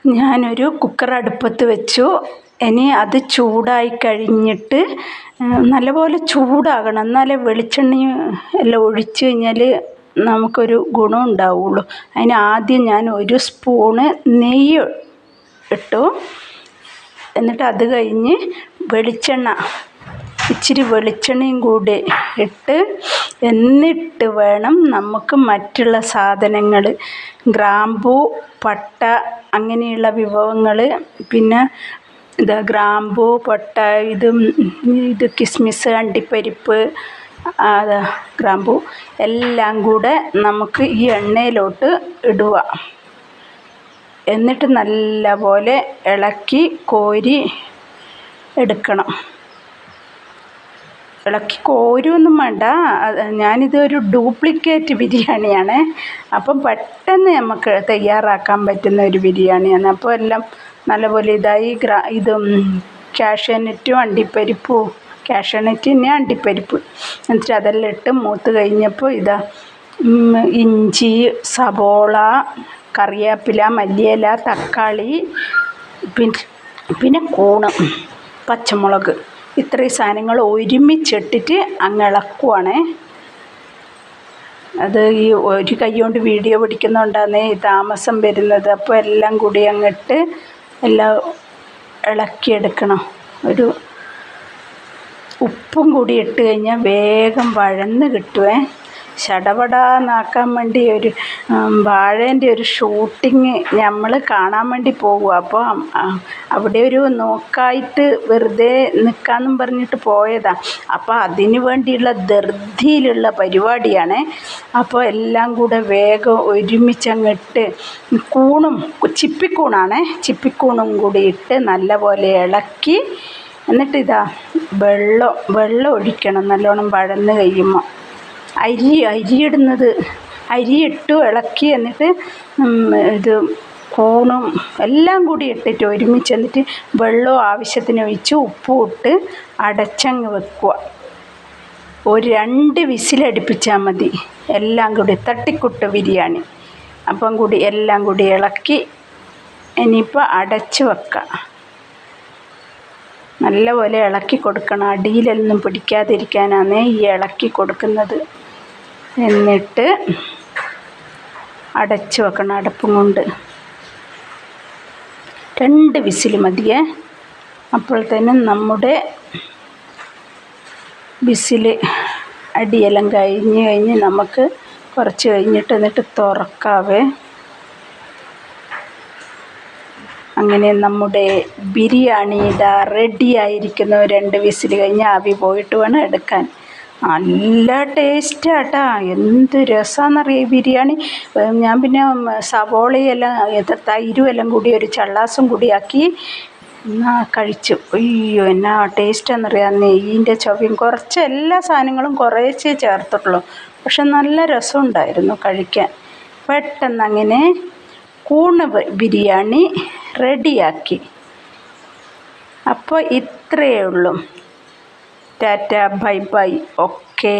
ഞാനൊരു കുക്കർ അടുപ്പത്ത് വെച്ചു. ഇനി അത് ചൂടായി കഴിഞ്ഞിട്ട് നല്ലപോലെ ചൂടാകണം. എന്നാലേ വെളിച്ചെണ്ണയും എല്ലാം ഒഴിച്ച് കഴിഞ്ഞാൽ നമുക്കൊരു ഗുണം ഉണ്ടാവുള്ളൂ. അതിന് ആദ്യം ഞാൻ 1 സ്പൂണ് നെയ്യ് ഇട്ടു. എന്നിട്ട് അത് കഴിഞ്ഞ് വെളിച്ചെണ്ണ, ഇച്ചിരി വെളിച്ചെണ്ണയും കൂടി ഇട്ട് എന്നിട്ട് വേണം നമുക്ക് മറ്റുള്ള സാധനങ്ങൾ, ഗ്രാമ്പൂ, പട്ട, അങ്ങനെയുള്ള വിഭവങ്ങൾ, പിന്നെ ഗ്രാമ്പൂ, പട്ട, ഇത് കിസ്മിസ്, അണ്ടിപ്പരിപ്പ്, ഗ്രാമ്പൂ എല്ലാം കൂടെ നമുക്ക് ഈ എണ്ണയിലോട്ട് ഇടുക. എന്നിട്ട് നല്ലപോലെ ഇളക്കി കോരി എടുക്കണം. ഇളക്കി കോരുമൊന്നും വേണ്ട. ഞാനിതൊരു ഡ്യൂപ്ലിക്കേറ്റ് ബിരിയാണിയാണ്. അപ്പം പെട്ടെന്ന് നമുക്ക് തയ്യാറാക്കാൻ പറ്റുന്ന ഒരു ബിരിയാണിയാണ്. അപ്പോൾ എല്ലാം നല്ലപോലെ ഇതായി. കാഷ്യൂനട്ടും അണ്ടിപ്പരിപ്പും, കാഷ്യൂനട്ട് തന്നെ അണ്ടിപ്പരിപ്പ്, എന്നിട്ട് അതെല്ലാം ഇട്ട് മൂത്ത് കഴിഞ്ഞപ്പോൾ ഇഞ്ചി, സവോള, കറിവേപ്പില, മല്ലിയില, തക്കാളി, പിന്നെ കൂണ്, പച്ചമുളക്, ഇത്രയും സാധനങ്ങൾ ഒരുമിച്ചിട്ടിട്ട് അങ്ങ് ഇളക്കുവാണ്. അത് ഈ ഒരു കൈ കൊണ്ട് വീഡിയോ പിടിക്കുന്നതുകൊണ്ടാണ് ഈ താമസം വരുന്നത്. അപ്പോൾ എല്ലാം കൂടി അങ്ങിട്ട് എല്ലാം ഇളക്കിയെടുക്കണം. ഒരു ഉപ്പും കൂടി ഇട്ട് കഴിഞ്ഞാൽ വേഗം വഴന്ന് കിട്ടുമേ. ചടപടാന്നാക്കാൻ വേണ്ടി ഒരു വാഴേൻ്റെ ഒരു ഷൂട്ടിങ് നമ്മൾ കാണാൻ വേണ്ടി പോകുക. അപ്പോൾ അവിടെ ഒരു നോക്കായിട്ട് വെറുതെ നിൽക്കാമെന്നും പറഞ്ഞിട്ട് പോയതാണ്. അപ്പോൾ അതിന് വേണ്ടിയുള്ള ധൃതിയിലുള്ള പരിപാടിയാണ്. അപ്പോൾ എല്ലാം കൂടെ വേഗം ഒരുമിച്ചങ്ങിട്ട് കൂണും, ചിപ്പിക്കൂണാണ്, ചിപ്പിക്കൂണും കൂടി ഇട്ട് നല്ലപോലെ ഇളക്കി. എന്നിട്ട് വെള്ളം ഒഴിക്കണം നല്ലോണം വഴന്ന് കഴിയുമ്പോൾ. അരിയിട്ടു ഇളക്കി. എന്നിട്ട് കൂണും എല്ലാം കൂടി ഇട്ടിട്ട് ഒരുമിച്ച്, എന്നിട്ട് വെള്ളവും ആവശ്യത്തിന് ഒഴിച്ച് ഉപ്പും ഇട്ട് അടച്ചങ്ങ് വെക്കുക. ഒരു 2 വിസിലടുപ്പിച്ചാൽ മതി. എല്ലാം കൂടി തട്ടിക്കുട്ട് ബിരിയാണി. അപ്പം കൂടി എല്ലാം കൂടി ഇളക്കി ഇനിയിപ്പോൾ അടച്ച് വെക്കാം. നല്ലപോലെ ഇളക്കി കൊടുക്കണം. അടിയിലൊന്നും പിടിക്കാതിരിക്കാനാണ് ഈ ഇളക്കി കൊടുക്കുന്നത്. എന്നിട്ട് അടച്ച് വെക്കണം അടപ്പും കൊണ്ട്. 2 വിസിൽ മതിയേ. അപ്പോഴത്തേനും നമ്മുടെ വിസിൽ അടിയെല്ലാം കഴിഞ്ഞ് നമുക്ക് കുറച്ച് കഴിഞ്ഞിട്ട് എന്നിട്ട് തുറക്കാവേ. അങ്ങനെ നമ്മുടെ ബിരിയാണി ഇതാ റെഡി ആയിരിക്കുന്നു. 2 വിസിൽ കഴിഞ്ഞ് ആവി പോയിട്ട് വേണം എടുക്കാൻ. നല്ല ടേസ്റ്റാട്ടാ. എന്ത് രസമാണെന്നറിയാം ഈ ബിരിയാണി. ഞാൻ പിന്നെ സവോളയെല്ലാം തൈരും എല്ലാം കൂടി ഒരു ചള്ളാസും കൂടിയാക്കി കഴിച്ചു. അയ്യോ എന്നാ ടേസ്റ്റാണെന്നറിയാം. നെയ്യിൻ്റെ ചൊവ്വയും, കുറച്ച് എല്ലാ സാധനങ്ങളും കുറേശ്ശേ ചേർത്തിട്ടുള്ളൂ. പക്ഷെ നല്ല രസമുണ്ടായിരുന്നു കഴിക്കാൻ. പെട്ടെന്ന് അങ്ങനെ കൂണ് ബിരിയാണി റെഡിയാക്കി. അപ്പോൾ ഇത്രയേ ഉള്ളൂ. Tata, bye bye, okay.